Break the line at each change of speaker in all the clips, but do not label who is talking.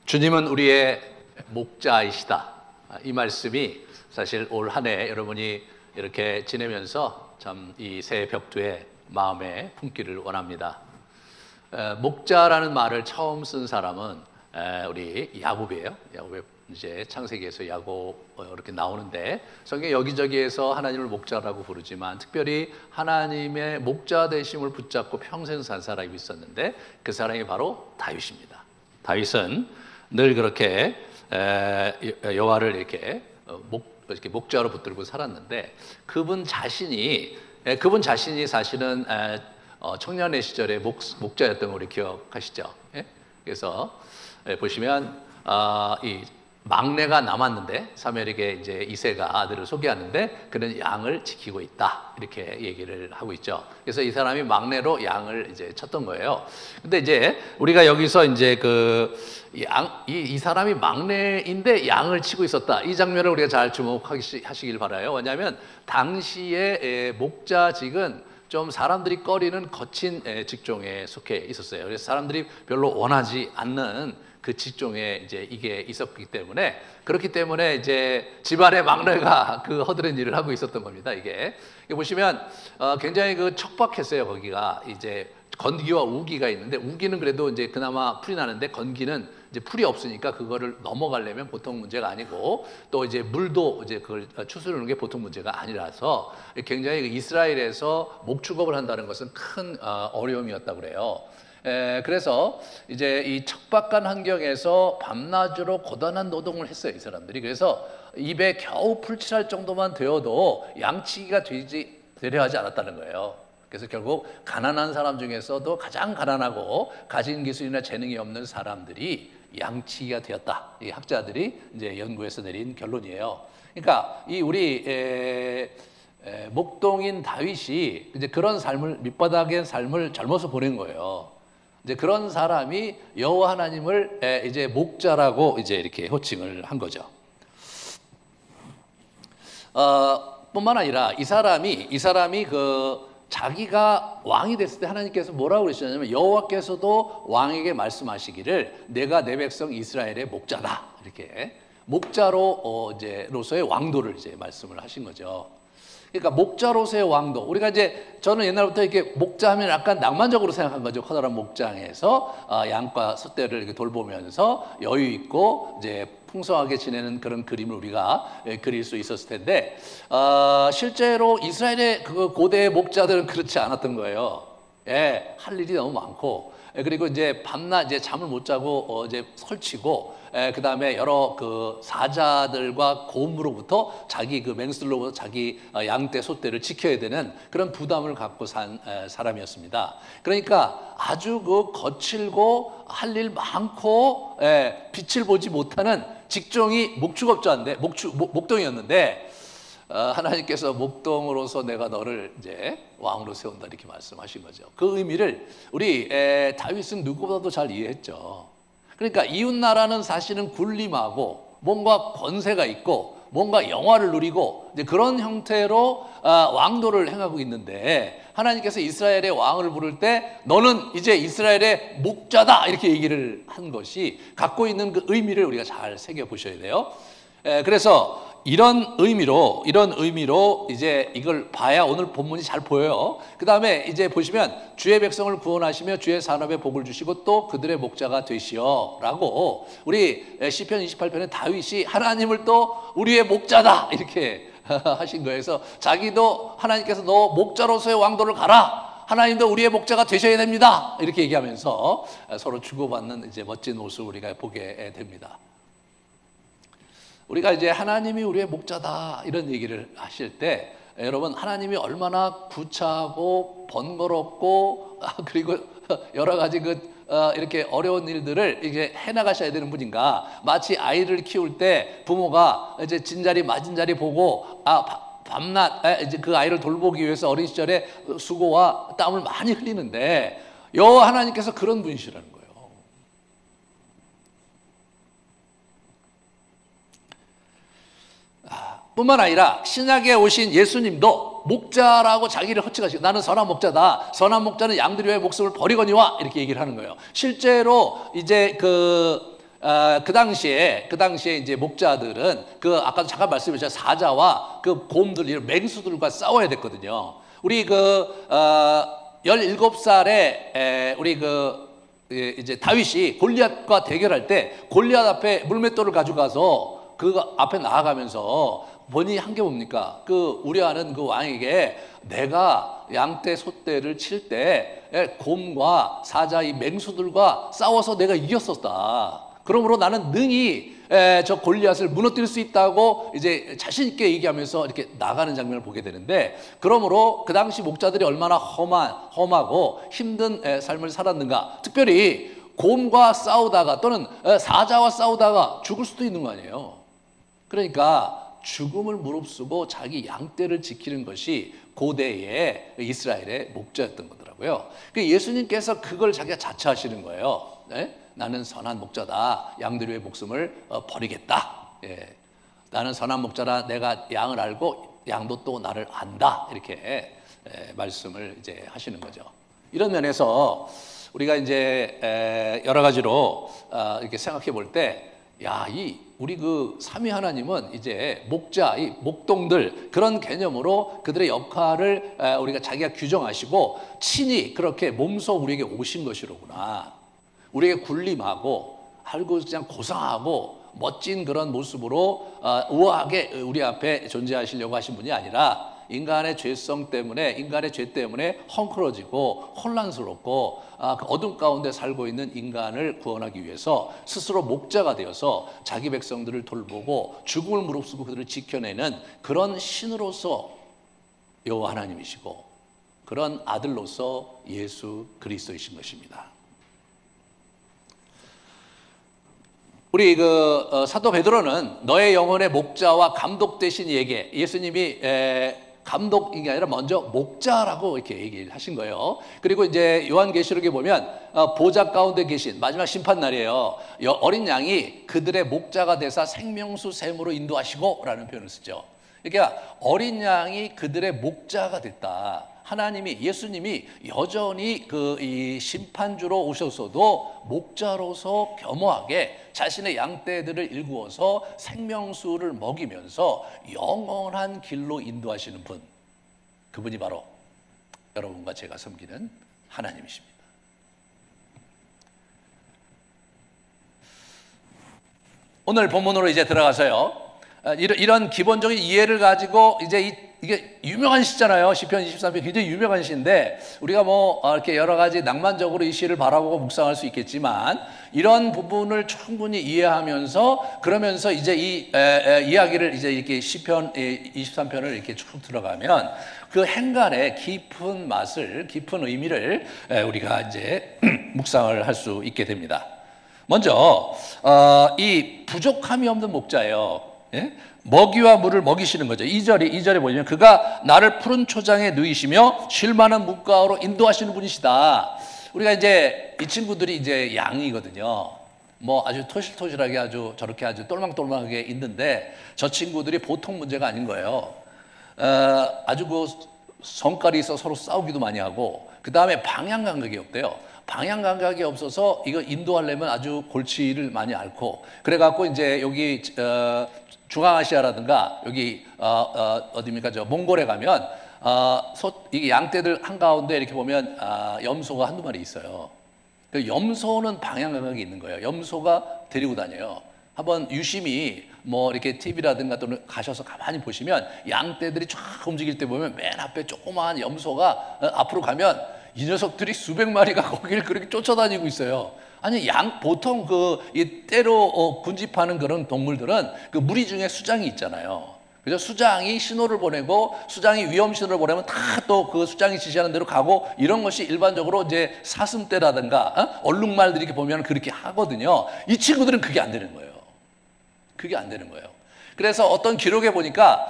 주님은 우리의 목자이시다. 이 말씀이 사실 올 한 해 여러분이 이렇게 지내면서 참 이 새 벽두에 마음에 품기를 원합니다. 목자라는 말을 처음 쓴 사람은 우리 야곱이에요. 야곱의 이제 창세기에서 야곱 이렇게 나오는데 성경 여기저기에서 하나님을 목자라고 부르지만 특별히 하나님의 목자 되심을 붙잡고 평생 산 사람이 있었는데 그 사람이 바로 다윗입니다. 다윗은 늘 그렇게 여호와를 이렇게 목자로 붙들고 살았는데 그분 자신이 사실은 청년의 시절에 목자였던 걸 우리 기억하시죠? 그래서 보시면 이 막내가 남았는데 사무엘에게 이제 이새가 아들을 소개하는데 그는 양을 지키고 있다 이렇게 얘기를 하고 있죠. 그래서 이 사람이 막내로 양을 이제 쳤던 거예요. 근데 이제 우리가 여기서 이제 이 사람이 막내인데 양을 치고 있었다. 이 장면을 우리가 잘 주목하시길 바라요. 왜냐하면 당시에 목자직은 좀 사람들이 꺼리는 거친 직종에 속해 있었어요. 그래서 사람들이 별로 원하지 않는 그 직종에 이제 이게 있었기 때문에 그렇기 때문에 이제 집안의 막내가 그 허드렛 일을 하고 있었던 겁니다. 이게 보시면 굉장히 그 척박했어요. 거기가 이제 건기와 우기가 있는데 우기는 그래도 이제 그나마 풀이 나는데 건기는 이제 풀이 없으니까 그거를 넘어가려면 보통 문제가 아니고 또 이제 물도 이제 그걸 추스르는 게 보통 문제가 아니라서 굉장히 이스라엘에서 목축업을 한다는 것은 큰 어려움이었다고 그래요. 그래서 이제 이 척박한 환경에서 밤낮으로 고단한 노동을 했어요, 이 사람들이. 그래서 입에 겨우 풀칠할 정도만 되어도 양치기가 되려 하지 않았다는 거예요. 그래서 결국 가난한 사람 중에서도 가장 가난하고 가진 기술이나 재능이 없는 사람들이 양치기가 되었다. 이 학자들이 이제 연구해서 내린 결론이에요. 그러니까 이 우리 목동인 다윗이 이제 그런 삶을 밑바닥의 삶을 젊어서 보낸 거예요. 이제 그런 사람이 여호와 하나님을 이제 목자라고 이제 이렇게 호칭을 한 거죠. 뿐만 아니라 이 사람이 자기가 왕이 됐을 때 하나님께서 뭐라고 그러셨냐면 여호와께서도 왕에게 말씀하시기를 내가 내 백성 이스라엘의 목자다 이렇게 목자로서의 왕도를 이제 말씀을 하신 거죠. 그러니까 목자로서의 왕도. 우리가 이제 저는 옛날부터 이렇게 목자하면 약간 낭만적으로 생각한 거죠. 커다란 목장에서 양과 숫대를 이렇게 돌보면서 여유 있고 이제 풍성하게 지내는 그런 그림을 우리가 그릴 수 있었을 텐데 실제로 이스라엘의 그 고대의 목자들은 그렇지 않았던 거예요. 할 일이 너무 많고 그리고 이제 밤낮 이제 잠을 못 자고 이제 설치고 그 다음에 여러 그 사자들과 곰으로부터 자기 그 맹수로부터 자기 양떼 소떼를 지켜야 되는 그런 부담을 갖고 산 사람이었습니다. 그러니까 아주 그 거칠고 할 일 많고 빛을 보지 못하는 직종이 목축업자인데 목동이었는데 하나님께서 목동으로서 내가 너를 이제 왕으로 세운다 이렇게 말씀하신 거죠. 그 의미를 우리 다윗은 누구보다도 잘 이해했죠. 그러니까 이웃 나라는 사실은 군림하고 뭔가 권세가 있고 뭔가 영화를 누리고 이제 그런 형태로 왕도를 행하고 있는데 하나님께서 이스라엘의 왕을 부를 때 너는 이제 이스라엘의 목자다 이렇게 얘기를 한 것이 갖고 있는 그 의미를 우리가 잘 새겨 보셔야 돼요. 그래서 이런 의미로 이제 이걸 봐야 오늘 본문이 잘 보여요. 그 다음에 이제 보시면 주의 백성을 구원하시며 주의 산업에 복을 주시고 또 그들의 목자가 되시오 라고 우리 시편 28편에 다윗이 하나님을 또 우리의 목자다 이렇게 하신 거예요. 그래서 자기도 하나님께서 너 목자로서의 왕도를 가라. 하나님도 우리의 목자가 되셔야 됩니다. 이렇게 얘기하면서 서로 주고받는 이제 멋진 모습을 우리가 보게 됩니다. 우리가 이제 하나님이 우리의 목자다 이런 얘기를 하실 때 여러분 하나님이 얼마나 구차하고 번거롭고 그리고 여러 가지 이렇게 어려운 일들을 이제 해나가셔야 되는 분인가. 마치 아이를 키울 때 부모가 이제 진자리 맞은 자리 보고 밤낮 이제 그 아이를 돌보기 위해서 어린 시절에 수고와 땀을 많이 흘리는데 여호와 하나님께서 그런 분이시라는 거예요. 뿐만 아니라 신약에 오신 예수님도 목자라고 자기를 호칭하시고 나는 선한 목자다. 선한 목자는 양들이 왜 목숨을 버리거니와 이렇게 얘기를 하는 거예요. 실제로 이제 그 당시에 이제 목자들은 그 아까도 잠깐 말씀드렸죠. 사자와 그 곰들, 이런 맹수들과 싸워야 됐거든요. 우리 17살에 우리 이제 다윗이 골리앗과 대결할 때 골리앗 앞에 물맷돌을 가져가서 그 앞에 나아가면서 본인이 한 게 뭡니까? 그 우려하는 그 왕에게 내가 양떼 소떼를 칠 때 곰과 사자 이 맹수들과 싸워서 내가 이겼었다. 그러므로 나는 능히 저 골리앗을 무너뜨릴 수 있다고 이제 자신 있게 얘기하면서 이렇게 나가는 장면을 보게 되는데, 그러므로 그 당시 목자들이 얼마나 험하고 힘든 삶을 살았는가. 특별히 곰과 싸우다가 또는 사자와 싸우다가 죽을 수도 있는 거 아니에요. 그러니까 죽음을 무릅쓰고 자기 양떼를 지키는 것이 고대의 이스라엘의 목자였던 거더라고요. 예수님께서 그걸 자기가 자처하시는 거예요. 네? 나는 선한 목자다. 양들의 목숨을 버리겠다. 예. 나는 선한 목자라. 내가 양을 알고 양도 또 나를 안다. 이렇게 말씀을 이제 하시는 거죠. 이런 면에서 우리가 이제 여러 가지로 이렇게 생각해 볼 때, 우리 그 삼위 하나님은 이제 목자, 이 목동들 그런 개념으로 그들의 역할을 우리가 자기가 규정하시고 친히 그렇게 몸소 우리에게 오신 것이로구나. 우리에게 군림하고 알고 그냥 고상하고 멋진 그런 모습으로 우아하게 우리 앞에 존재하시려고 하신 분이 아니라 인간의 죄성 때문에, 인간의 죄 때문에 헝클어지고 혼란스럽고 그 어둠 가운데 살고 있는 인간을 구원하기 위해서 스스로 목자가 되어서 자기 백성들을 돌보고 죽음을 무릅쓰고 그들을 지켜내는 그런 신으로서 여호와 하나님이시고 그런 아들로서 예수 그리스도이신 것입니다. 우리 사도 베드로는 너의 영혼의 목자와 감독 되신 이에게, 예수님이 감독인 게 아니라 먼저 목자라고 이렇게 얘기를 하신 거예요. 그리고 이제 요한계시록에 보면 보좌 가운데 계신 마지막 심판 날이에요. 어린 양이 그들의 목자가 되사 생명수 샘으로 인도하시고 라는 표현을 쓰죠. 그러니까 어린 양이 그들의 목자가 됐다. 하나님이, 예수님이 여전히 이 심판주로 오셨어도 목자로서 겸허하게 자신의 양떼들을 일구어서 생명수를 먹이면서 영원한 길로 인도하시는 분, 그분이 바로 여러분과 제가 섬기는 하나님이십니다. 오늘 본문으로 이제 들어가서요, 이런 기본적인 이해를 가지고 이제 이게 유명한 시잖아요. 시편 23편 굉장히 유명한 시인데 우리가 이렇게 여러 가지 낭만적으로 이 시를 바라보고 묵상할 수 있겠지만 이런 부분을 충분히 이해하면서 그러면서 이제 이 이야기를 이제 이렇게 시편 23편을 이렇게 쭉 들어가면 그 행간의 깊은 맛을, 깊은 의미를 우리가 이제 묵상을 할 수 있게 됩니다. 먼저 이 부족함이 없는 목자예요. 예? 먹이와 물을 먹이시는 거죠. 2절에 보면 그가 나를 푸른 초장에 누이시며 쉴만한 물가로 인도하시는 분이시다. 우리가 이제 이 친구들이 이제 양이거든요. 아주 토실토실하게 아주 저렇게 아주 똘망똘망하게 있는데 저 친구들이 보통 문제가 아닌 거예요. 아주 그 성깔이 있어 서로 싸우기도 많이 하고, 그 다음에 방향 감각이 없대요. 방향 감각이 없어서 이거 인도하려면 아주 골치를 많이 앓고, 그래갖고 이제 여기 중앙아시아라든가 여기 어디입니까? 저 몽골에 가면 이게 양떼들 한가운데 이렇게 보면 염소가 한두 마리 있어요. 그 염소는 방향 감각이 있는 거예요. 염소가 데리고 다녀요. 한번 유심히 이렇게 TV라든가 또는 가셔서 가만히 보시면 양떼들이 쫙 움직일 때 보면 맨 앞에 조그마한 염소가 앞으로 가면 이 녀석들이 수백 마리가 거기를 그렇게 쫓아다니고 있어요. 아니, 보통 이 떼로 군집하는 그런 동물들은 그 무리 중에 수장이 있잖아요. 그죠? 수장이 신호를 보내고, 수장이 위험 신호를 보내면 다 또 그 수장이 지시하는 대로 가고, 이런 것이 일반적으로 이제 사슴떼라든가 얼룩말들이 이렇게 보면 그렇게 하거든요. 이 친구들은 그게 안 되는 거예요. 그게 안 되는 거예요. 그래서 어떤 기록에 보니까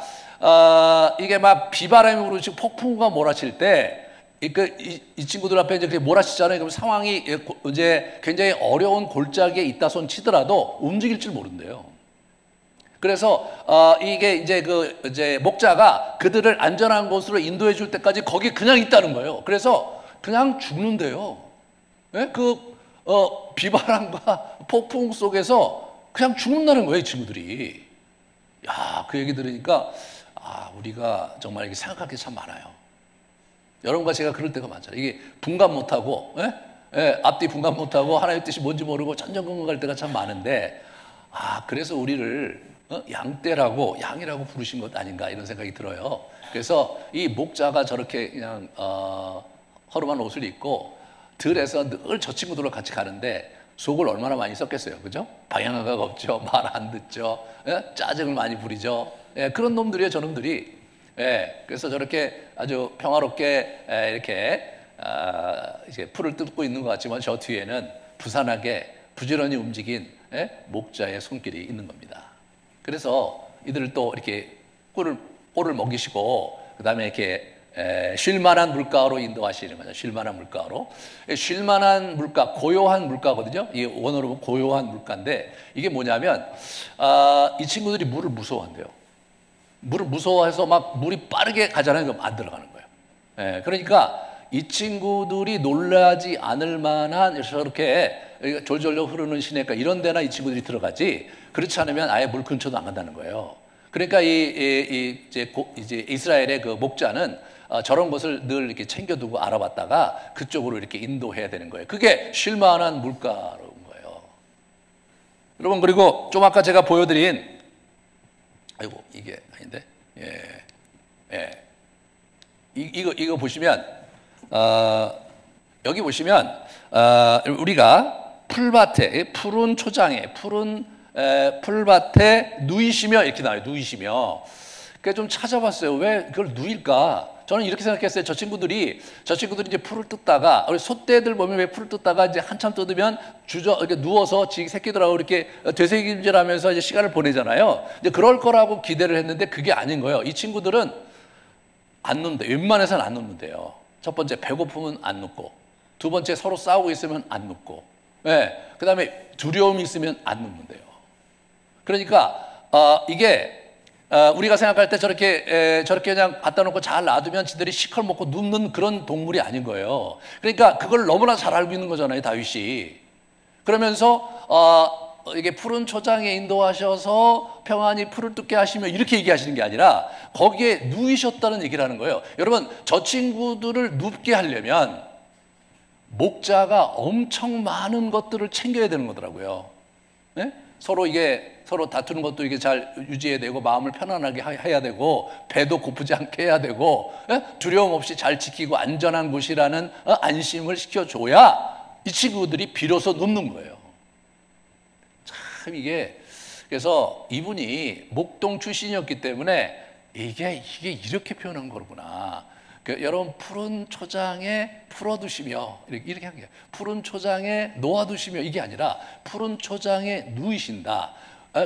이게 막 비바람이 불고 폭풍우가 몰아칠 때 이 친구들 앞에 이제 몰아치잖아요. 그럼 상황이 이제 굉장히 어려운 골짜기에 있다 손 치더라도 움직일 줄 모른대요. 그래서 이게 이제 목자가 그들을 안전한 곳으로 인도해 줄 때까지 거기 그냥 있다는 거예요. 그래서 그냥 죽는데요. 네? 비바람과 폭풍 속에서 그냥 죽는다는 거예요, 이 친구들이. 야, 그 얘기 들으니까 우리가 정말 이렇게 생각할 게 참 많아요. 여러분과 제가 그럴 때가 많잖아요. 이게 분간 못하고, 앞뒤 분간 못하고 하나님의 뜻이 뭔지 모르고 전전긍긍할 때가 참 많은데, 그래서 우리를 양떼라고, 양이라고 부르신 것 아닌가 이런 생각이 들어요. 그래서 이 목자가 저렇게 그냥 허름한 옷을 입고 들에서 늘 저 친구들과 같이 가는데 속을 얼마나 많이 썼겠어요, 그죠? 방향감각 없죠, 말 안 듣죠, 짜증을 많이 부리죠. 그런 놈들이에요, 저놈들이. 그래서 저렇게 아주 평화롭게 이렇게 이제 풀을 뜯고 있는 것 같지만 저 뒤에는 부산하게 부지런히 움직인 목자의 손길이 있는 겁니다. 그래서 이들을 또 이렇게 꼴을 먹이시고 그 다음에 이렇게 쉴만한 물가로 인도하시는 거죠. 쉴만한 물가로. 쉴만한 물가, 고요한 물가거든요. 이게 원어로 보면 고요한 물가인데 이게 뭐냐면 이 친구들이 물을 무서워한대요. 물을 무서워해서 막 물이 빠르게 가잖아요. 그럼 안 들어가는 거예요. 그러니까 이 친구들이 놀라지 않을 만한 저렇게 졸졸 흐르는 시내가 이런 데나 이 친구들이 들어가지, 그렇지 않으면 아예 물 근처도 안 간다는 거예요. 그러니까 이제 이스라엘의 그 목자는 저런 것을 늘 이렇게 챙겨두고 알아봤다가 그쪽으로 이렇게 인도해야 되는 거예요. 그게 쉴만한 물가로운 거예요. 여러분, 그리고 좀 아까 제가 보여드린, 아이고 이게 아닌데, 이거 보시면 여기 보시면 우리가 풀밭에, 푸른 초장에, 푸른 풀밭에 누이시며 이렇게 나와요. 누이시며. 그래서 좀 찾아봤어요. 왜 그걸 누일까? 저는 이렇게 생각했어요. 저 친구들이 이제 풀을 뜯다가, 우리 소떼들 보면 왜 풀을 뜯다가 이제 한참 뜯으면 이렇게 누워서 지 새끼들하고 이렇게 되새김질하면서 이제 시간을 보내잖아요. 이제 그럴 거라고 기대를 했는데 그게 아닌 거예요. 이 친구들은 안 눕는데, 웬만해서는 안 눕는데요. 첫 번째, 배고프면 안 눕고, 두 번째, 서로 싸우고 있으면 안 눕고, 그 다음에 두려움이 있으면 안 눕는데요. 그러니까 이게 우리가 생각할 때 저렇게 그냥 갖다 놓고 잘 놔두면 지들이 시컬 먹고 눕는 그런 동물이 아닌 거예요. 그러니까 그걸 너무나 잘 알고 있는 거잖아요, 다윗이. 그러면서 이게 푸른 초장에 인도하셔서 평안히 풀을 뜯게 하시며 이렇게 얘기하시는 게 아니라 거기에 누이셨다는 얘기를 하는 거예요. 여러분, 저 친구들을 눕게 하려면 목자가 엄청 많은 것들을 챙겨야 되는 거더라고요. 서로 다투는 것도 이게 잘 유지해야 되고, 마음을 편안하게 해야 되고, 배도 고프지 않게 해야 되고, 두려움 없이 잘 지키고 안전한 곳이라는 안심을 시켜줘야 이 친구들이 비로소 눕는 거예요. 참 이게, 그래서 이분이 목동 출신이었기 때문에 이게 이렇게 표현한 거구나. 여러분, 푸른 초장에 풀어두시며, 이렇게 한 게, 푸른 초장에 놓아두시며, 이게 아니라 푸른 초장에 누이신다.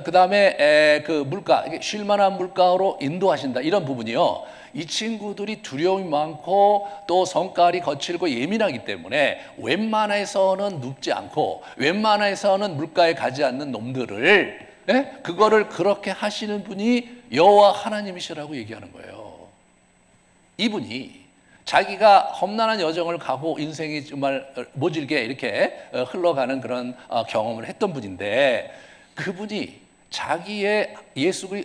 그 다음에 그 물가, 쉴만한 물가로 인도하신다. 이런 부분이요. 이 친구들이 두려움이 많고 또 성깔이 거칠고 예민하기 때문에 웬만해서는 눕지 않고 웬만해서는 물가에 가지 않는 놈들을, 그거를 그렇게 하시는 분이 여호와 하나님이시라고 얘기하는 거예요. 이분이 자기가 험난한 여정을 가고 인생이 정말 모질게 이렇게 흘러가는 그런 경험을 했던 분인데, 그분이 자기의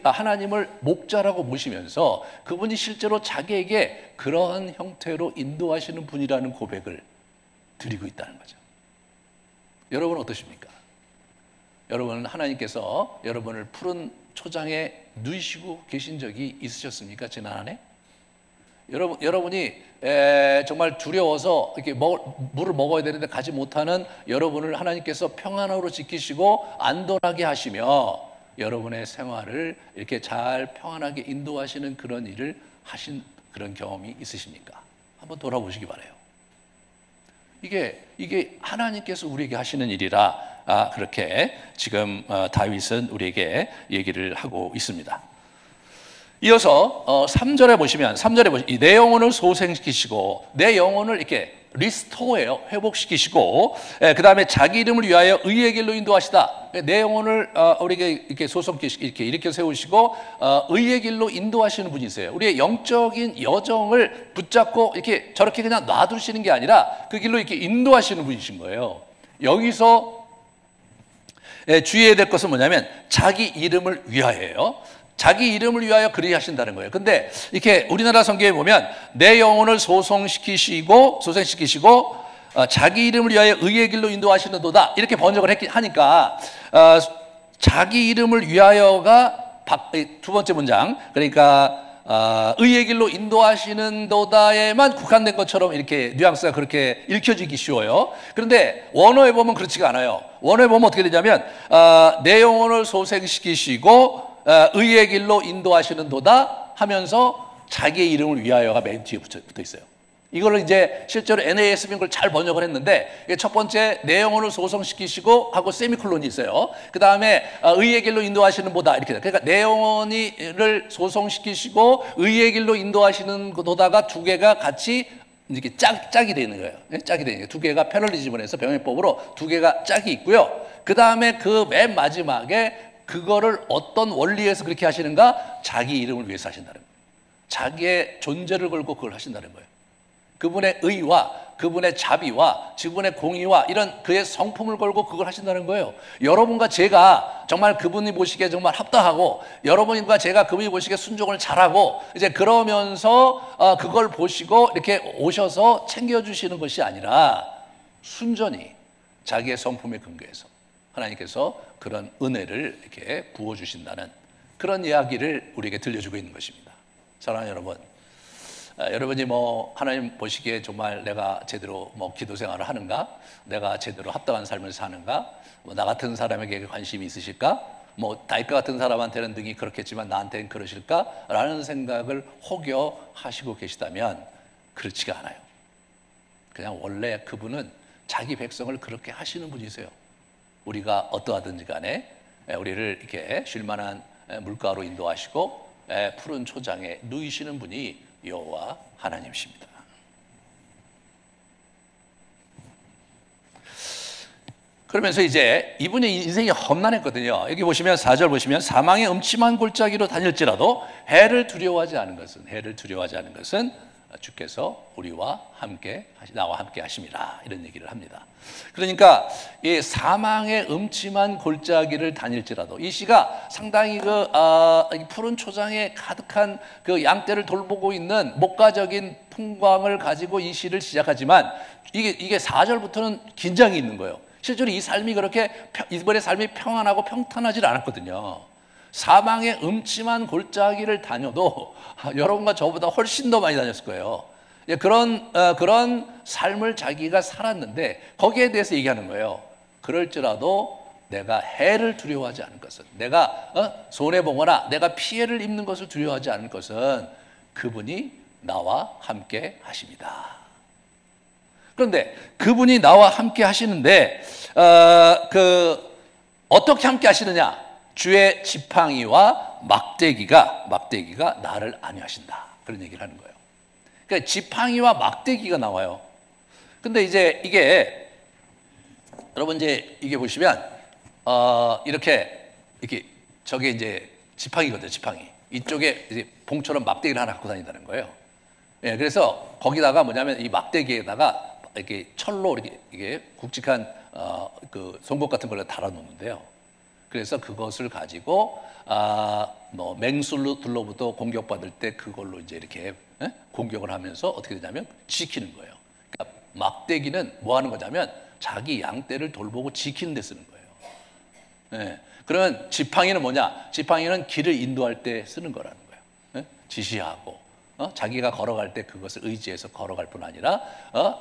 하나님을 목자라고 모시면서 그분이 실제로 자기에게 그러한 형태로 인도하시는 분이라는 고백을 드리고 있다는 거죠. 여러분은 어떠십니까? 여러분은 하나님께서 여러분을 푸른 초장에 누이시고 계신 적이 있으셨습니까? 지난 한 해? 여러분이 정말 두려워서 이렇게 물을 먹어야 되는데 가지 못하는 여러분을 하나님께서 평안으로 지키시고 안전하게 하시며 여러분의 생활을 이렇게 잘 평안하게 인도하시는 그런 일을 하신 그런 경험이 있으십니까? 한번 돌아보시기 바라요. 이게 하나님께서 우리에게 하시는 일이라 그렇게 지금 다윗은 우리에게 얘기를 하고 있습니다. 이어서 3절에 보시면 내 영혼을 소생시키시고 내 영혼을 이렇게 리스토어예요. 회복시키시고, 그 다음에 자기 이름을 위하여 의의 길로 인도하시다. 내 영혼을 우리에게 이렇게 이렇게 일으켜 세우시고 의의 길로 인도하시는 분이세요. 우리의 영적인 여정을 붙잡고 이렇게 저렇게 그냥 놔두시는 게 아니라 그 길로 이렇게 인도하시는 분이신 거예요. 여기서 주의해야 될 것은 뭐냐면 자기 이름을 위하여요. 자기 이름을 위하여 그리 하신다는 거예요. 근데 이렇게 우리나라 성경에 보면 내 영혼을 소생시키시고 자기 이름을 위하여 의의 길로 인도하시는도다 이렇게 번역을 하니까 자기 이름을 위하여가 두 번째 문장, 그러니까 의의 길로 인도하시는도다에만 국한된 것처럼 이렇게 뉘앙스가 그렇게 읽혀지기 쉬워요. 그런데 원어에 보면 그렇지가 않아요. 원어에 보면 어떻게 되냐면 내 영혼을 소생시키시고 의의 길로 인도하시는도다 하면서 자기의 이름을 위하여가 맨 뒤에 붙어 있어요. 이거를 이제 실제로 NASB는 그걸 잘 번역을 했는데 첫 번째 내 영혼을 소생시키시고 하고 세미콜론이 있어요. 그 다음에 의의 길로 인도하시는 보다 이렇게. 그러니까 내 영혼을 소생시키시고 의의 길로 인도하시는 도다가 두 개가 같이 이렇게 짝이 되는 거예요. 짝이 되는 거예요. 두 개가 패럴리즘을 해서 병행법으로 두 개가 짝이 있고요. 그 다음에 그 맨 마지막에 그거를 어떤 원리에서 그렇게 하시는가? 자기 이름을 위해서 하신다는 거예요. 자기의 존재를 걸고 그걸 하신다는 거예요. 그분의 의와 그분의 자비와 그분의 공의와 이런 그의 성품을 걸고 그걸 하신다는 거예요. 여러분과 제가 정말 그분이 보시기에 정말 합당하고 여러분과 제가 그분이 보시기에 순종을 잘하고 이제 그러면서 그걸 보시고 이렇게 오셔서 챙겨주시는 것이 아니라 순전히 자기의 성품에 근거해서 하나님께서 그런 은혜를 이렇게 부어주신다는 그런 이야기를 우리에게 들려주고 있는 것입니다. 사랑하는 여러분, 여러분이 하나님 보시기에 정말 내가 제대로 기도 생활을 하는가? 내가 제대로 합당한 삶을 사는가? 나 같은 사람에게 관심이 있으실까? 다윗과 같은 사람한테는 능히 그렇겠지만 나한테는 그러실까? 라는 생각을 혹여 하시고 계시다면 그렇지가 않아요. 그냥 원래 그분은 자기 백성을 그렇게 하시는 분이세요. 우리가 어떠하든지 간에 우리를 이렇게 쉴만한 물가로 인도하시고 푸른 초장에 누이시는 분이 여호와 하나님이십니다. 그러면서 이제 이분의 인생이 험난했거든요. 여기 보시면 4절 보시면 사망의 음침한 골짜기로 다닐지라도 해를 두려워하지 않은 것은 주께서 나와 함께 하심이라 이런 얘기를 합니다. 그러니까 이 사망의 음침한 골짜기를 다닐지라도 이 시가 상당히 푸른 초장에 가득한 그 양떼를 돌보고 있는 목가적인 풍광을 가지고 이 시를 시작하지만 이게 4절부터는 긴장이 있는 거예요. 실제로 이번의 삶이 평안하고 평탄하지 않았거든요. 사망의 음침한 골짜기를 다녀도 여러분과 저보다 훨씬 더 많이 다녔을 거예요. 그런 삶을 자기가 살았는데 거기에 대해서 얘기하는 거예요. 그럴지라도 내가 해를 두려워하지 않을 것은, 내가 손해보거나 내가 피해를 입는 것을 두려워하지 않을 것은 그분이 나와 함께 하십니다. 그런데 그분이 나와 함께 하시는데 어떻게 함께 하시느냐? 주의 지팡이와 막대기가 나를 안위하신다. 그런 얘기를 하는 거예요. 그러니까 지팡이와 막대기가 나와요. 근데 이제 이게 여러분 이게 보시면 이렇게 저게 이제 지팡이거든요. 지팡이. 이쪽에 이제 봉처럼 막대기를 하나 갖고 다닌다는 거예요. 예, 그래서 거기다가 뭐냐면 이 막대기에다가 이렇게 철로 이게 굵직한 그 송곳 같은 걸 달아 놓는데요. 그래서 그것을 가지고 맹수들로부터 공격받을 때 그걸로 이제 이렇게 공격을 하면서 어떻게 되냐면 지키는 거예요. 그러니까 막대기는 뭐 하는 거냐면 자기 양떼를 돌보고 지키는 데 쓰는 거예요. 예. 그러면 지팡이는 뭐냐? 지팡이는 길을 인도할 때 쓰는 거라는 거예요. 예? 지시하고 자기가 걸어갈 때 그것을 의지해서 걸어갈 뿐 아니라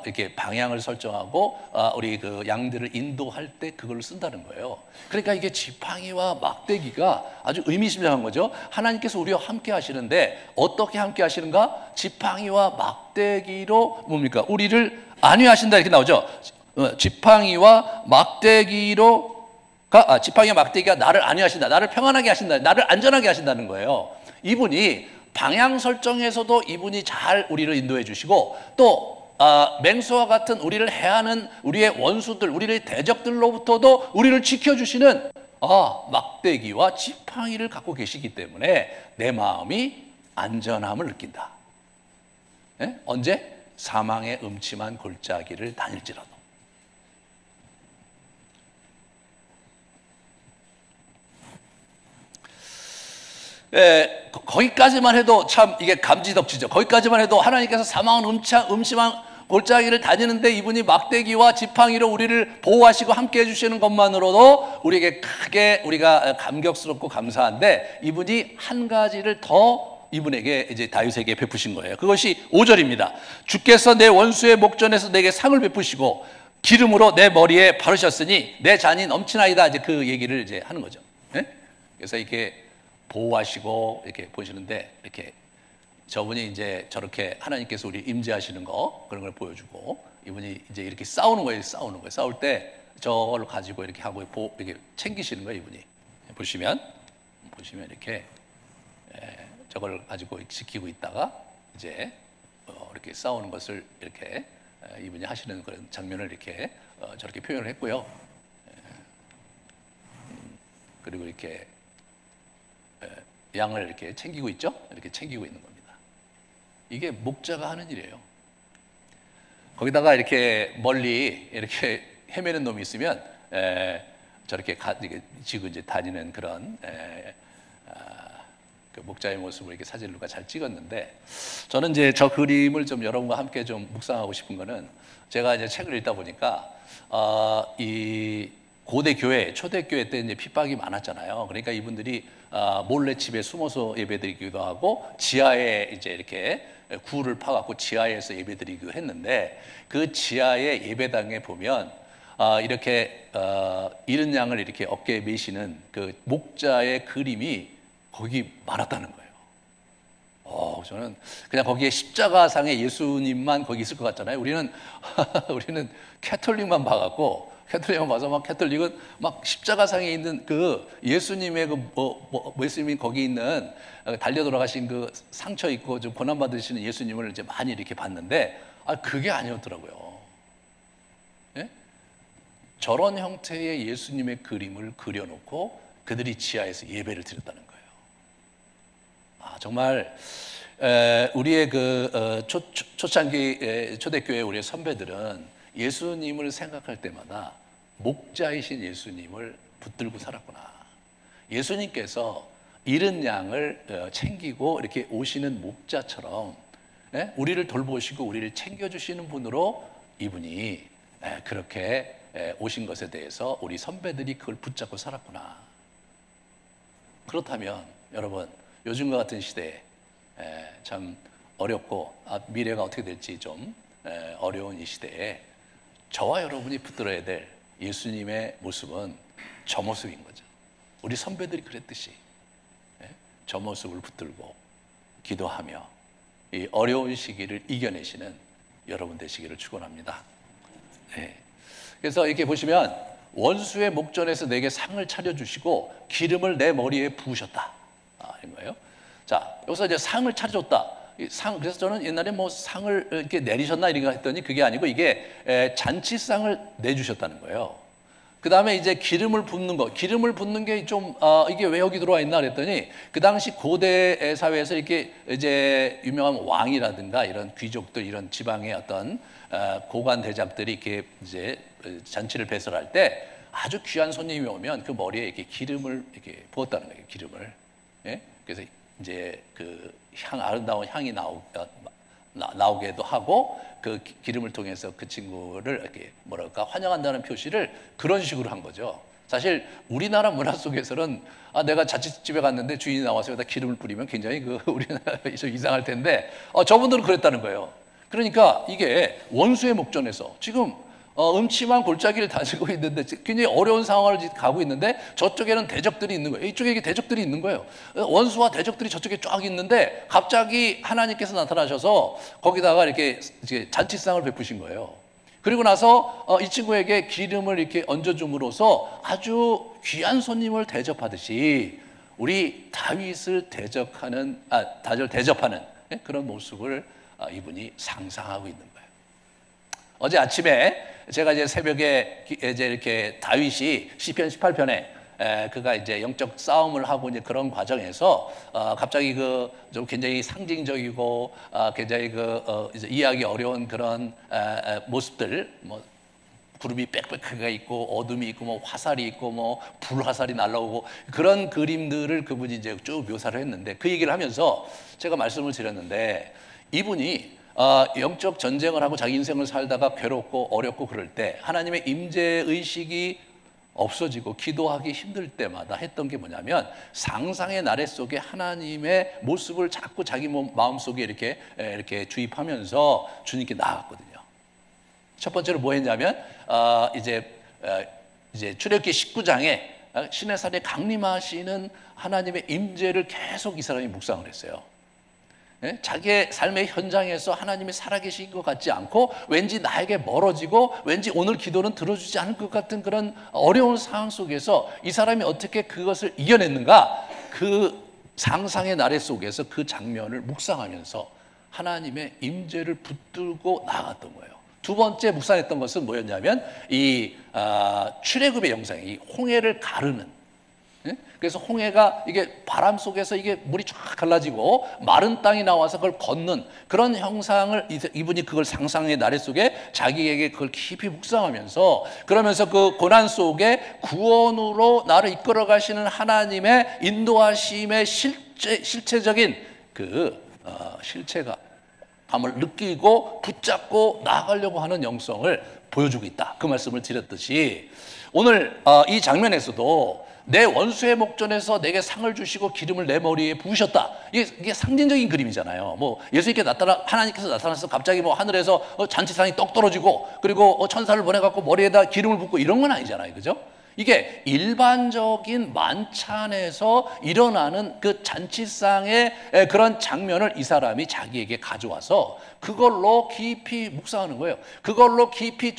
이렇게 방향을 설정하고 우리 그 양들을 인도할 때 그걸 쓴다는 거예요. 그러니까 이게 지팡이와 막대기가 아주 의미심장한 거죠. 하나님께서 우리와 함께 하시는데 어떻게 함께 하시는가? 지팡이와 막대기로 뭡니까? 우리를 안위하신다 이렇게 나오죠. 지팡이와 막대기가 나를 안위하신다, 나를 평안하게 하신다, 나를 안전하게 하신다는 거예요. 이분이 방향 설정에서도 이분이 잘 우리를 인도해 주시고 또 맹수와 같은 우리를 해하는 우리의 원수들, 우리의 대적들로부터도 우리를 지켜주시는 막대기와 지팡이를 갖고 계시기 때문에 내 마음이 안전함을 느낀다. 네? 언제? 사망의 음침한 골짜기를 다닐지라도. 거기까지만 해도 참 이게 감지덕지죠. 거기까지만 해도 하나님께서 사망은 음침한 골짜기를 다니는데 이분이 막대기와 지팡이로 우리를 보호하시고 함께 해주시는 것만으로도 우리에게 크게 우리가 감격스럽고 감사한데, 이분이 한 가지를 더 이분에게 이제 다윗에게 베푸신 거예요. 그것이 5절입니다. 주께서 내 원수의 목전에서 내게 상을 베푸시고 기름으로 내 머리에 바르셨으니 내 잔이 넘치나이다. 이제 그 얘기를 이제 하는 거죠. 네? 그래서 이렇게 보호하시고 이렇게 보시는데, 이렇게 저분이 이제 저렇게 하나님께서 우리 임재하시는 거, 그런 걸 보여주고, 이분이 이제 이렇게 싸우는 거예요. 싸울 때 저걸 가지고 이렇게 하고 이렇게 챙기시는 거예요. 이분이 보시면 이렇게 저걸 가지고 지키고 있다가 이제 이렇게 싸우는 것을 이렇게 이분이 하시는 그런 장면을 이렇게 저렇게 표현을 했고요. 그리고 이렇게 양을 이렇게 챙기고 있죠. 이렇게 챙기고 있는 겁니다. 이게 목자가 하는 일이에요. 거기다가 이렇게 멀리 이렇게 헤매는 놈이 있으면 저렇게 지고 이제 다니는 그런 그 목자의 모습을 이렇게 사진을 누가 잘 찍었는데, 저는 이제 저 그림을 좀 여러분과 함께 좀 묵상하고 싶은 거는, 제가 이제 책을 읽다 보니까 이 고대 교회, 초대교회 때 이제 핍박이 많았잖아요. 그러니까 이분들이 몰래 집에 숨어서 예배드리기도 하고, 지하에 이제 이렇게 굴을 파갖고 지하에서 예배드리기도 했는데, 그 지하의 예배당에 보면 이렇게 이른 양을 이렇게 어깨에 메시는 그 목자의 그림이 거기 많았다는 거예요. 저는 그냥 거기에 십자가상의 예수님만 거기 있을 것 같잖아요. 우리는 캐톨릭만 봐갖고, 캐톨릭만 봐서 막 캐톨릭은 막 십자가상에 있는 그 예수님의 예수님이 거기 있는 달려 돌아가신 그 상처 있고 좀 고난 받으시는 예수님을 이제 많이 이렇게 봤는데, 그게 아니었더라고요. 예? 저런 형태의 예수님의 그림을 그려놓고 그들이 지하에서 예배를 드렸다는 거예요. 정말 우리의 그 초창기 초대교회 우리의 선배들은 예수님을 생각할 때마다 목자이신 예수님을 붙들고 살았구나. 예수님께서 잃은 양을 챙기고 이렇게 오시는 목자처럼 우리를 돌보시고 우리를 챙겨주시는 분으로 이분이 그렇게 오신 것에 대해서 우리 선배들이 그걸 붙잡고 살았구나. 그렇다면 여러분, 요즘과 같은 시대에 참 어렵고 미래가 어떻게 될지 좀 어려운 이 시대에 저와 여러분이 붙들어야 될 예수님의 모습은 저 모습인 거죠. 우리 선배들이 그랬듯이 저 모습을 붙들고 기도하며 이 어려운 시기를 이겨내시는 여러분 되시기를 축원합니다. 그래서 이렇게 보시면 원수의 목전에서 내게 상을 차려주시고 기름을 내 머리에 부으셨다. 이런 거예요. 자, 여기서 이제 상을 차려줬다. 그래서 저는 옛날에 뭐 상을 이렇게 내리셨나 이런 거 했더니 그게 아니고 이게 잔치상을 내주셨다는 거예요. 그 다음에 이제 기름을 붓는 거. 기름을 붓는 게 좀, 이게 왜 여기 들어와 있나 그랬더니 그 당시 고대 사회에서 이렇게 이제 유명한 왕이라든가 이런 귀족들, 이런 지방의 어떤 고관 대작들이 이렇게 이제 잔치를 배설할 때 아주 귀한 손님이 오면 그 머리에 이렇게 기름을 이렇게 부었다는 거예요. 기름을. 예? 그래서 이제 그 아름다운 향이 나오게도 하고, 그 기름을 통해서 그 친구를 이렇게 뭐랄까 환영한다는 표시를 그런 식으로 한 거죠. 사실 우리나라 문화 속에서는 내가 자취집에 갔는데 주인이 나와서 여기다 기름을 뿌리면 굉장히 우리나라에서 이상할 텐데 저분들은 그랬다는 거예요. 그러니까 이게 원수의 목전에서 지금 음침한 골짜기를 다니고 있는데 굉장히 어려운 상황을 가고 있는데 저쪽에는 대적들이 있는 거예요. 이쪽에 대적들이 있는 거예요. 원수와 대적들이 저쪽에 쫙 있는데 갑자기 하나님께서 나타나셔서 거기다가 이렇게 잔치상을 베푸신 거예요. 그리고 나서 이 친구에게 기름을 이렇게 얹어줌으로써 아주 귀한 손님을 대접하듯이 우리 다윗을 대접하는 그런 모습을 이분이 상상하고 있는 거예요. 어제 아침에 제가 이제 새벽에 이제 이렇게 다윗이 시편 18편에 그가 이제 영적 싸움을 하고 이제 그런 과정에서 갑자기 그 좀 굉장히 상징적이고 굉장히 이제 이해하기 어려운 그런 모습들, 뭐 구름이 빽빽하게 있고 어둠이 있고 뭐 화살이 있고 뭐 불화살이 날라오고 그런 그림들을 그분이 이제 쭉 묘사를 했는데 그 얘기를 하면서 제가 말씀을 드렸는데 이분이 영적 전쟁을 하고 자기 인생을 살다가 괴롭고 어렵고 그럴 때 하나님의 임재 의식이 없어지고 기도하기 힘들 때마다 했던 게 뭐냐면 상상의 나래 속에 하나님의 모습을 자꾸 자기 마음속에 이렇게 주입하면서 주님께 나아갔거든요. 첫 번째로 뭐 했냐면 이제 출애굽기 19장에 신의 산에 강림하시는 하나님의 임재를 계속 이 사람이 묵상을 했어요. 자기의 삶의 현장에서 하나님이 살아계신 것 같지 않고 왠지 나에게 멀어지고 왠지 오늘 기도는 들어주지 않을 것 같은 그런 어려운 상황 속에서 이 사람이 어떻게 그것을 이겨냈는가, 그 상상의 나래 속에서 그 장면을 묵상하면서 하나님의 임재를 붙들고 나아갔던 거예요. 두 번째 묵상했던 것은 뭐였냐면 이 출애굽의 영상, 이 홍해를 가르는, 그래서 홍해가 이게 바람 속에서 이게 물이 쫙 갈라지고 마른 땅이 나와서 그걸 걷는 그런 형상을 이분이 그걸 상상의 나래 속에 자기에게 그걸 깊이 묵상하면서 그러면서 그 고난 속에 구원으로 나를 이끌어 가시는 하나님의 인도하심의 실체적인 그 실체감을 느끼고 붙잡고 나아가려고 하는 영성을 보여주고 있다. 그 말씀을 드렸듯이 오늘 이 장면에서도 내 원수의 목전에서 내게 상을 주시고 기름을 내 머리에 부으셨다. 이게 상징적인 그림이잖아요. 뭐 예수님께 하나님께서 나타나서 갑자기 뭐 하늘에서 잔치상이 떡 떨어지고 그리고 천사를 보내갖고 머리에다 기름을 붓고 이런 건 아니잖아요. 그죠? 이게 일반적인 만찬에서 일어나는 그 잔치상의 그런 장면을 이 사람이 자기에게 가져와서 그걸로 깊이 묵상하는 거예요. 그걸로 깊이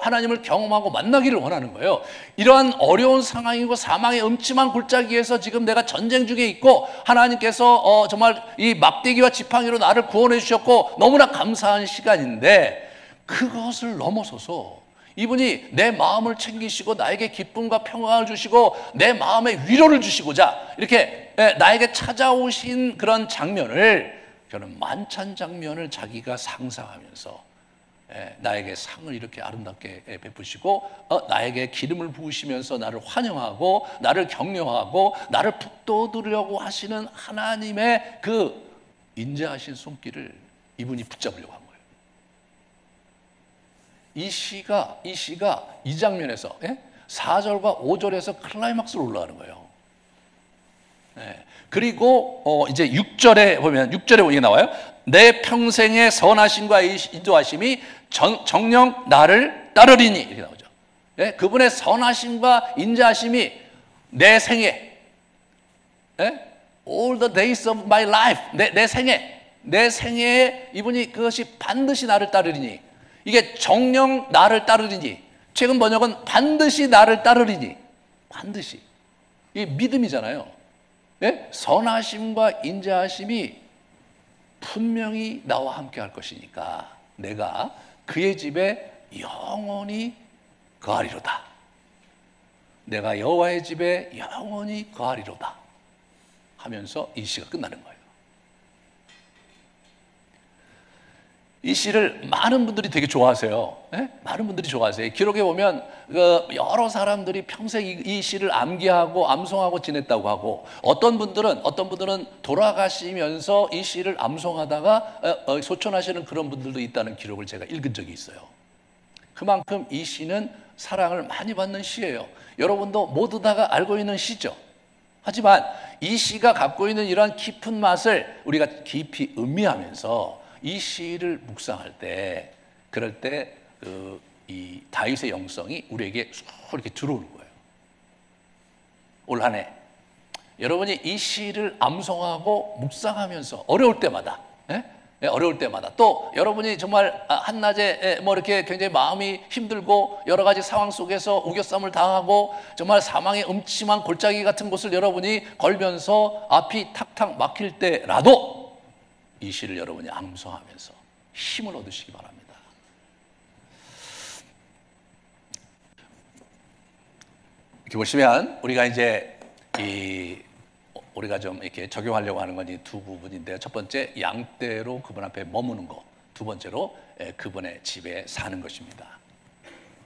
하나님을 경험하고 만나기를 원하는 거예요. 이러한 어려운 상황이고 사망의 음침한 골짜기에서 지금 내가 전쟁 중에 있고 하나님께서 정말 이 막대기와 지팡이로 나를 구원해 주셨고 너무나 감사한 시간인데 그것을 넘어서서 이분이 내 마음을 챙기시고 나에게 기쁨과 평강을 주시고 내 마음에 위로를 주시고자 이렇게 나에게 찾아오신 그런 장면을, 그런 만찬 장면을 자기가 상상하면서 나에게 상을 이렇게 아름답게 베푸시고 나에게 기름을 부으시면서 나를 환영하고 나를 격려하고 나를 북돋으려고 하시는 하나님의 그 인자하신 손길을 이분이 붙잡으려고 합니다. 이 시가 이 장면에서 4절과 5절에서 클라이막스로 올라가는 거예요. 그리고 이제 6절에 보면 6절에 이게 나와요. 내 평생의 선하심과 인도하심이 정녕 나를 따르리니 이렇게 나오죠. 그분의 선하심과 인자하심이 내 생애, all the days of my life, 내 생애에 이분이 그것이 반드시 나를 따르리니, 이게 정녕 나를 따르리니, 최근 번역은 반드시 나를 따르리니, 반드시. 이게 믿음이잖아요. 선하심과 인자하심이 분명히 나와 함께 할 것이니까 내가 그의 집에 영원히 거하리로다. 내가 여호와의 집에 영원히 거하리로다 하면서 이 시가 끝나는 거예요. 이 시를 많은 분들이 되게 좋아하세요. 많은 분들이 좋아하세요. 기록에 보면 여러 사람들이 평생 이 시를 암기하고 암송하고 지냈다고 하고, 어떤 분들은 돌아가시면서 이 시를 암송하다가 소천하시는 그런 분들도 있다는 기록을 제가 읽은 적이 있어요. 그만큼 이 시는 사랑을 많이 받는 시예요. 여러분도 모두 다가 알고 있는 시죠. 하지만 이 시가 갖고 있는 이러한 깊은 맛을 우리가 깊이 음미하면서 이 시를 묵상할 때, 그럴 때 이 다윗의 영성이 우리에게 쑥 이렇게 들어오는 거예요. 올 한 해 여러분이 이 시를 암송하고 묵상하면서 어려울 때마다, 어려울 때마다, 또 여러분이 정말 한낮에 뭐 이렇게 굉장히 마음이 힘들고 여러 가지 상황 속에서 우겨쌈을 당하고 정말 사망의 음침한 골짜기 같은 곳을 여러분이 걸면서 앞이 탁탁 막힐 때라도 이 시를 여러분이 암송하면서 힘을 얻으시기 바랍니다. 이렇게 보시면 우리가 이제 우리가 좀 이렇게 적용하려고 하는 건 이 두 부분인데요. 첫 번째, 양떼로 그분 앞에 머무는 것. 두 번째로 그분의 집에 사는 것입니다.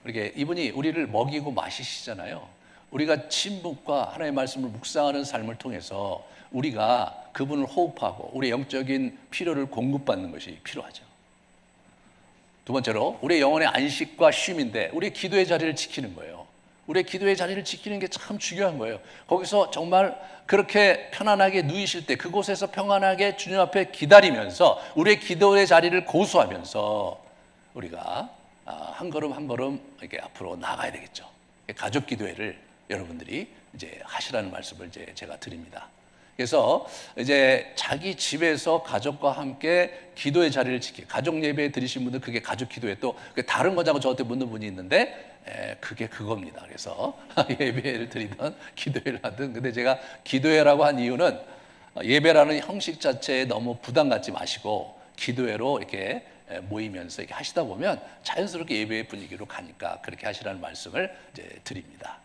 이렇게 이분이 우리를 먹이고 마시시잖아요. 우리가 침묵과 하나님의 말씀을 묵상하는 삶을 통해서 우리가 그분을 호흡하고 우리의 영적인 필요를 공급받는 것이 필요하죠. 두 번째로 우리의 영혼의 안식과 쉼인데 우리의 기도의 자리를 지키는 거예요. 우리의 기도의 자리를 지키는 게 참 중요한 거예요. 거기서 정말 그렇게 편안하게 누이실 때 그곳에서 평안하게 주님 앞에 기다리면서 우리의 기도의 자리를 고수하면서 우리가 한 걸음 한 걸음 이렇게 앞으로 나가야 되겠죠. 가족 기도회를 여러분들이 이제 하시라는 말씀을 이제 제가 드립니다. 그래서 이제 자기 집에서 가족과 함께 기도의 자리를 지키고, 가족 예배 드리신 분들 그게 가족 기도회, 또 다른 거냐고 저한테 묻는 분이 있는데 그게 그겁니다. 그래서 예배를 드리든 기도회를 하든, 근데 제가 기도회라고 한 이유는 예배라는 형식 자체에 너무 부담 갖지 마시고 기도회로 이렇게 모이면서 이렇게 하시다 보면 자연스럽게 예배의 분위기로 가니까 그렇게 하시라는 말씀을 이제 드립니다.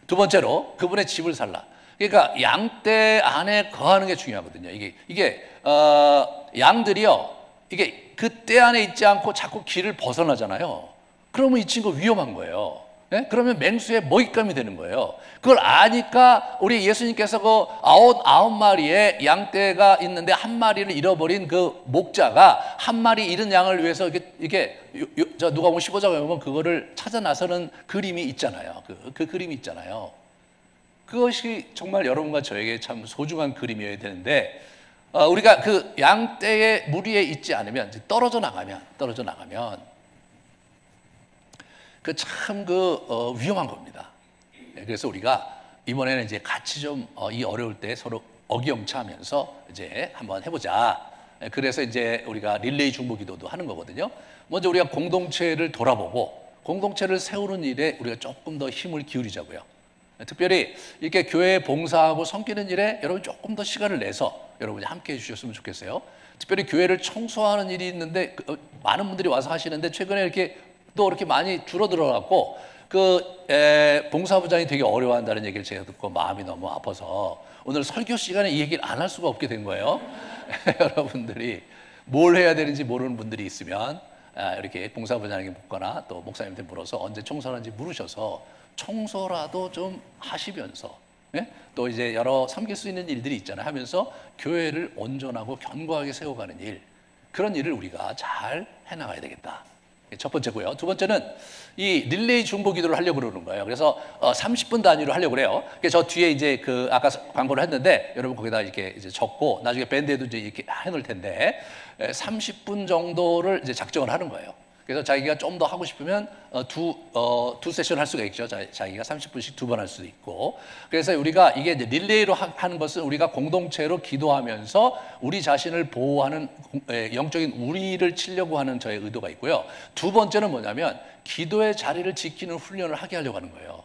두 번째로 그분의 집을 살라. 그러니까 양떼 안에 거하는 게 중요하거든요. 이게 양들이요, 이게 그 떼 안에 있지 않고 자꾸 길을 벗어나잖아요. 그러면 이 친구 위험한 거예요. 네? 그러면 맹수의 먹잇감이 되는 거예요. 그걸 아니까 우리 예수님께서 그 아홉 마리의 양떼가 있는데 한 마리를 잃어버린 그 목자가 한 마리 잃은 양을 위해서 저 누가복음 15장에 보면 그거를 찾아 나서는 그림이 있잖아요. 그 그림이 있잖아요. 그것이 정말 여러분과 저에게 참 소중한 그림이어야 되는데, 우리가 그 양떼의 무리에 있지 않으면, 떨어져 나가면 그 참 위험한 겁니다. 그래서 우리가 이번에는 이제 같이 좀 이 어려울 때 서로 어기영차하면서 이제 한번 해보자. 그래서 이제 우리가 릴레이 중보기도도 하는 거거든요. 먼저 우리가 공동체를 돌아보고 공동체를 세우는 일에 우리가 조금 더 힘을 기울이자고요. 특별히 이렇게 교회에 봉사하고 섬기는 일에 여러분 조금 더 시간을 내서 여러분이 함께 해주셨으면 좋겠어요. 특별히 교회를 청소하는 일이 있는데 많은 분들이 와서 하시는데 최근에 이렇게 또 이렇게 많이 줄어들어갖고 봉사부장이 되게 어려워한다는 얘기를 제가 듣고 마음이 너무 아파서 오늘 설교 시간에 이 얘기를 안 할 수가 없게 된 거예요. 여러분들이 뭘 해야 되는지 모르는 분들이 있으면 이렇게 봉사부장에게 묻거나 또 목사님한테 물어서 언제 청소하는지 물으셔서 청소라도 좀 하시면서, 또 이제 여러 섬길 수 있는 일들이 있잖아요. 하면서 교회를 온전하고 견고하게 세워가는 일, 그런 일을 우리가 잘 해나가야 되겠다. 첫 번째고요. 두 번째는 이 릴레이 중보 기도를 하려고 그러는 거예요. 그래서 30분 단위로 하려고 그래요. 그래서 저 뒤에 이제 아까 광고를 했는데 여러분 거기다 이렇게 이제 적고 나중에 밴드에도 이제 이렇게 해놓을 텐데 30분 정도를 이제 작정을 하는 거예요. 그래서 자기가 좀 더 하고 싶으면 두 세션 할 수가 있죠. 자기가 30분씩 두 번 할 수도 있고. 그래서 우리가 이게 이제 릴레이로 하는 것은 우리가 공동체로 기도하면서 우리 자신을 보호하는 영적인 우리를 치려고 하는 저의 의도가 있고요. 두 번째는 뭐냐면 기도의 자리를 지키는 훈련을 하게 하려고 하는 거예요.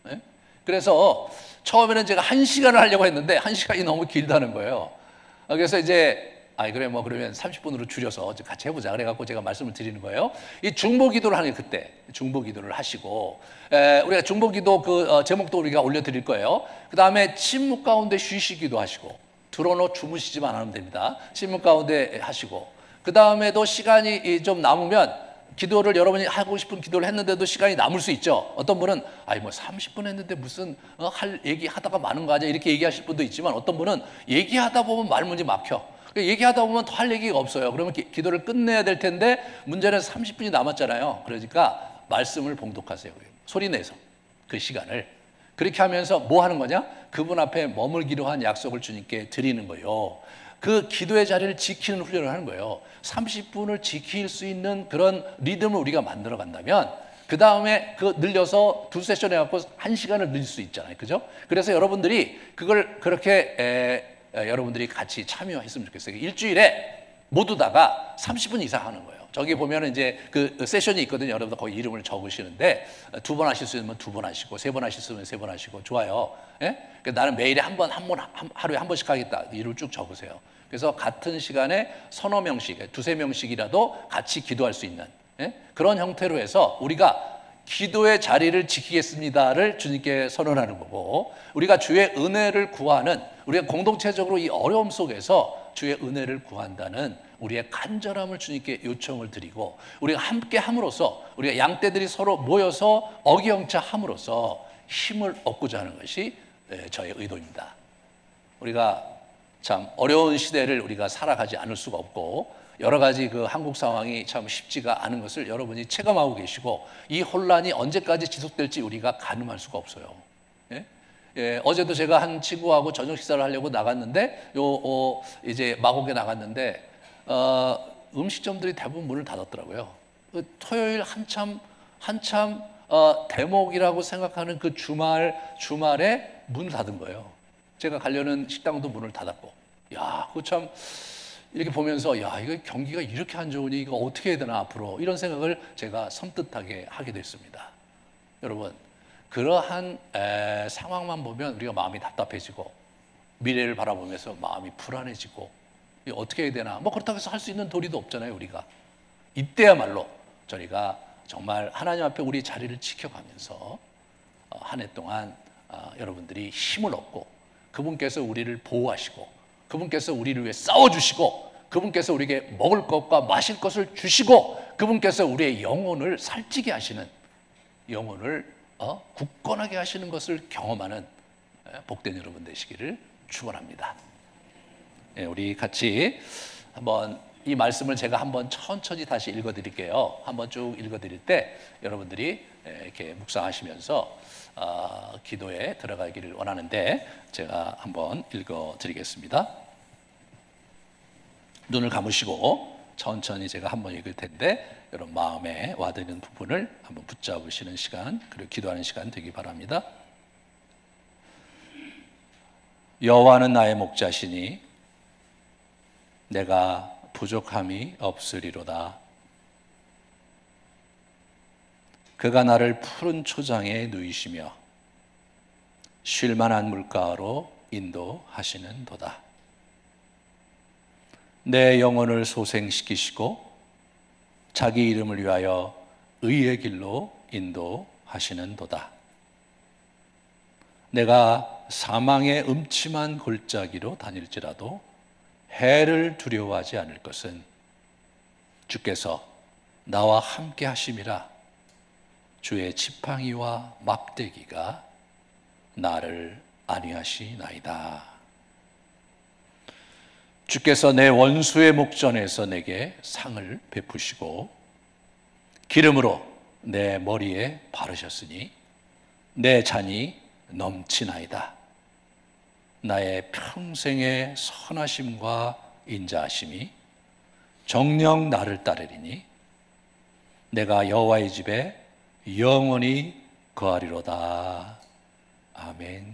네? 그래서 처음에는 제가 1시간을 하려고 했는데 1시간이 너무 길다는 거예요. 그래서 이제 그래 그러면 30분으로 줄여서 같이 해보자. 그래갖고 제가 말씀을 드리는 거예요. 이 중보기도를 하는 그때 중보기도를 하시고, 우리가 중보기도 제목도 우리가 올려드릴 거예요. 그 다음에 침묵 가운데 쉬시기도 하시고, 들어놓 주무시지만 않으면 됩니다. 침묵 가운데 하시고, 그 다음에도 시간이 좀 남으면 기도를 여러분이 하고 싶은 기도를 했는데도 시간이 남을 수 있죠. 어떤 분은 30분 했는데 무슨 할 얘기 하다가 마는 거 아니야 이렇게 얘기하실 분도 있지만, 어떤 분은 얘기하다 보면 말문이 막혀. 얘기하다 보면 더 할 얘기가 없어요. 그러면 기도를 끝내야 될 텐데 문제는 30분이 남았잖아요. 그러니까 말씀을 봉독하세요. 소리 내서 그 시간을. 그렇게 하면서 뭐 하는 거냐? 그분 앞에 머물기로 한 약속을 주님께 드리는 거예요. 그 기도의 자리를 지키는 훈련을 하는 거예요. 30분을 지킬 수 있는 그런 리듬을 우리가 만들어 간다면 그 다음에 늘려서 두 세션 해갖고 1시간을 늘릴 수 있잖아요. 그죠? 그래서 여러분들이 그걸 그렇게 여러분들이 같이 참여했으면 좋겠어요. 일주일에 모두 다가 30분 이상 하는 거예요. 저기 보면 이제 그 세션이 있거든요. 여러분들 거기 이름을 적으시는데 2번 하실 수 있으면 2번 하시고 3번 하실 수 있으면 3번 하시고 좋아요. 예? 나는 매일에 하루에 한 번씩 하겠다. 이름을 쭉 적으세요. 그래서 같은 시간에 서너 명씩, 두세 명씩이라도 같이 기도할 수 있는 그런 형태로 해서 우리가 기도의 자리를 지키겠습니다를 주님께 선언하는 거고, 우리가 주의 은혜를 구하는, 우리가 공동체적으로 이 어려움 속에서 주의 은혜를 구한다는 우리의 간절함을 주님께 요청을 드리고, 우리가 함께 함으로써, 우리가 양떼들이 서로 모여서 어기영차 함으로써 힘을 얻고자 하는 것이 저의 의도입니다. 우리가 참 어려운 시대를 우리가 살아가지 않을 수가 없고, 여러 가지 그 한국 상황이 참 쉽지가 않은 것을 여러분이 체감하고 계시고, 이 혼란이 언제까지 지속될지 우리가 가늠할 수가 없어요. 어제도 제가 한 친구하고 저녁 식사를 하려고 나갔는데, 이제 마곡에 나갔는데, 음식점들이 대부분 문을 닫았더라고요. 토요일 한참 대목이라고 생각하는 그 주말에 문을 닫은 거예요. 제가 가려는 식당도 문을 닫았고, 그거 참 이렇게 보면서, 이거 경기가 이렇게 안 좋으니 이거 어떻게 해야 되나 앞으로, 이런 생각을 제가 섬뜩하게 하게 됐습니다. 여러분, 그러한 상황만 보면 우리가 마음이 답답해지고, 미래를 바라보면서 마음이 불안해지고, 어떻게 해야 되나, 그렇다고 해서 할 수 있는 도리도 없잖아요. 우리가 이때야말로 저희가 정말 하나님 앞에 우리 자리를 지켜가면서 한 해 동안 여러분들이 힘을 얻고, 그분께서 우리를 보호하시고, 그분께서 우리를 위해 싸워주시고, 그분께서 우리에게 먹을 것과 마실 것을 주시고, 그분께서 우리의 영혼을 살찌게 하시는, 영혼을 굳건하게 하시는 것을 경험하는 복된 여러분 되시기를 축원합니다. 우리 같이 한번 이 말씀을 제가 한번 천천히 다시 읽어드릴게요. 한번 쭉 읽어드릴 때 여러분들이 이렇게 묵상하시면서 기도에 들어가기를 원하는데, 제가 한번 읽어드리겠습니다. 눈을 감으시고 천천히 제가 한번 읽을 텐데, 여러분 마음에 와닿는 부분을 한번 붙잡으시는 시간, 그리고 기도하는 시간 되기 바랍니다. 여호와는 나의 목자시니 내가 부족함이 없으리로다. 그가 나를 푸른 초장에 누이시며 쉴 만한 물가로 인도하시는 도다. 내 영혼을 소생시키시고 자기 이름을 위하여 의의 길로 인도하시는 도다. 내가 사망의 음침한 골짜기로 다닐지라도 해를 두려워하지 않을 것은 주께서 나와 함께 하심이라. 주의 지팡이와 막대기가 나를 안위하시나이다. 주께서 내 원수의 목전에서 내게 상을 베푸시고 기름으로 내 머리에 바르셨으니 내 잔이 넘치나이다. 나의 평생의 선하심과 인자하심이 정녕 나를 따르리니 내가 여호와의 집에 영원히 거하리로다. 아멘.